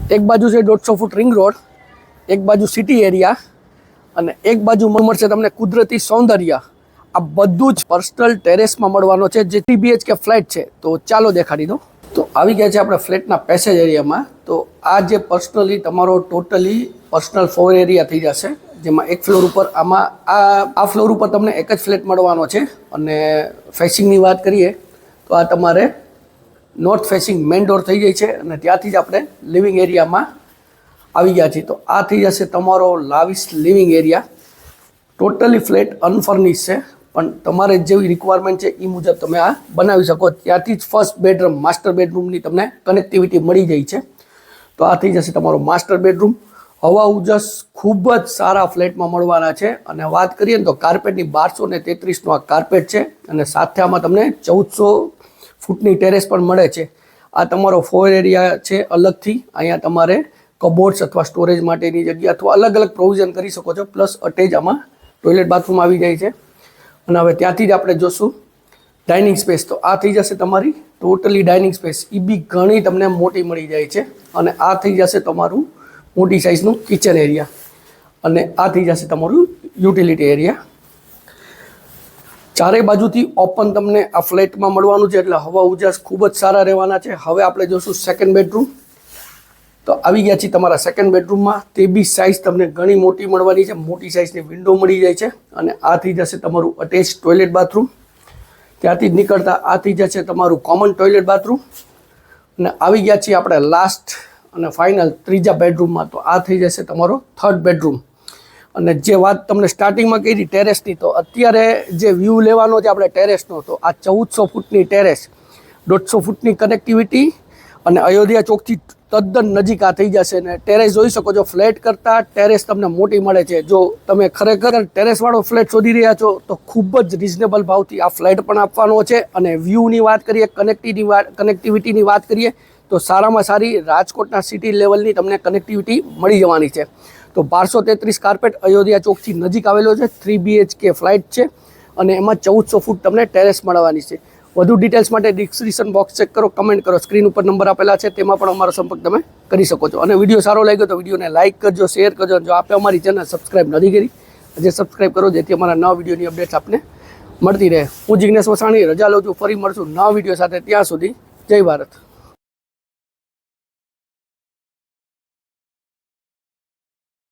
એક બાજુ છે 150 ફૂટ રિંગ રોડ, એક બાજુ સિટી એરિયા અને એક બાજુ મળશે તમને કુદરતી સૌંદર્ય. આ બધું જ પર્સનલ ટેરેસમાં મળવાનો છે, જે 3 BHK ફ્લેટ છે. તો ચાલો દેખાડી દો. તો આવી ગયા છે આપણે ફ્લેટના પેસેજ એરિયામાં. તો આ જે પર્સનલી તમારો ટોટલી પર્સનલ 4 એરિયા થઈ જશે, જેમાં એક ફ્લોર ઉપર આમાં આ ફ્લોર ઉપર તમને એક જ ફ્લેટ મળવાનો છે. અને ફેસિંગની વાત કરીએ તો આ તમારે નોર્થ ફેસિંગ મેઇન ડોર થઈ જાય છે અને ત્યાંથી જ આપણે લિવિંગ એરિયામાં આવી ગયા છીએ. તો આ થઈ જશે તમારો લાવિશ લિવિંગ એરિયા. ટોટલી ફ્લેટ અનફર્નિશ છે, પણ તમારે જેવી રિક્વાયરમેન્ટ છે એ મુજબ તમે આ બનાવી શકો. ત્યાંથી જ ફર્સ્ટ બેડરૂમ માસ્ટર બેડરૂમની તમને કનેક્ટિવિટી મળી જાય છે. તો આ થઈ જશે તમારો માસ્ટર બેડરૂમ. હવા ઉજાસ ખૂબ જ સારા ફ્લેટમાં મળવાના છે. અને વાત કરીએ ને તો કાર્પેટની 1233નો આ કાર્પેટ છે અને સાથે આમાં તમને 1400 ફૂટની ટેરેસ પણ મળે છે. આ તમારો 4 એરિયા છે અલગથી. અહીંયા તમારે કબોર્ડ્સ અથવા સ્ટોરેજ માટેની જગ્યા અથવા અલગ અલગ પ્રોવિઝન કરી શકો છો. પ્લસ અટેચ આમાં ટોયલેટ બાથરૂમ આવી જાય છે. અને હવે ત્યાંથી જ આપણે જોશું ડાઇનિંગ સ્પેસ. તો આ થઈ જશે તમારી ટોટલી ડાઇનિંગ સ્પેસ. એ બી ઘણી તમને મોટી મળી જાય છે. અને આ થઈ જશે તમારું મોટી સાઇઝનું કિચન એરિયા. અને આ થઈ જશે તમારું યુટિલિટી એરિયા. ચારે બાજુથી ઓપન તમને આ ફ્લેટમાં મળવાનું છે, એટલે હવા ઉજાસ ખૂબ જ સારા રહેવાના છે. હવે આપણે જોશું સેકન્ડ બેડરૂમ. તો આવી ગયા છીએ તમારા સેકન્ડ બેડરૂમમાં. તે બી સાઇઝ તમને ઘણી મોટી મળવાની છે. મોટી સાઇઝની વિન્ડો મળી જાય છે. અને આ થઈ જશે તમારું અટેચ ટોયલેટ બાથરૂમ. ત્યાંથી જ નીકળતા આ થઈ જશે તમારું કોમન ટોયલેટ બાથરૂમ. અને આવી ગયા છીએ આપણે લાસ્ટ અને ફાઇનલ ત્રીજા બેડરૂમમાં. તો આ થઈ જશે તમારો થર્ડ બેડરૂમ. અને જે વાત તમને સ્ટાર્ટિંગમાં કરી ટેરેસની, તો અત્યારે જે વ્યૂ લેવાનો છે આપણે ટેરેસનો, તો આ 1400 ફૂટની ટેરેસ, 150 ફૂટની કનેક્ટિવિટી અને અયોધ્યા ચોકથી તદ્દન નજીક આ થઈ જશે. ને ટેરેસ જોઈ શકો છો, ફ્લેટ કરતાં ટેરેસ તમને મોટી મળે છે. જો તમે ખરેખર ટેરેસવાળો ફ્લેટ શોધી રહ્યા છો તો ખૂબ જ રિઝનેબલ ભાવથી આ ફ્લેટ પણ આપવાનો છે. અને વ્યૂની વાત કરીએ, કનેક્ટિવિટીની વાત કરીએ તો સારામાં સારી રાજકોટના સિટી લેવલની તમને કનેક્ટિવિટી મળી જવાની છે. તો 1233 કાર્પેટ અયોધ્યા ચોકથી નજીક આવેલો છે. 3 BHK ફ્લેટ છે અને એમાં 1400 ફૂટ તમને ટેરેસ મળવાની છે. વધુ ડિટેલ્સ માટે ડિસ્ક્રિપ્શન બોક્સ ચેક કરો, કમેન્ટ કરો. સ્ક્રીન ઉપર નંબર આપેલા છે, તેમાં પણ અમારો સંપર્ક તમે કરી શકો છો. અને વિડીયો સારો લાગ્યો તો વિડીયોને લાઇક કરજો, શેર કરજો. જો આપે અમારી ચેનલ સબસ્ક્રાઈબ નથી કરી, આજે સબસ્ક્રાઈબ કરો, જેથી અમારા નવા વિડીયોની અપડેટ્સ આપને મળતી રહે. હું જિગ્નેશ વસાણી રજા લઉં છું. ફરી મળશું નવા વિડીયો સાથે. ત્યાં સુધી જય ભારત.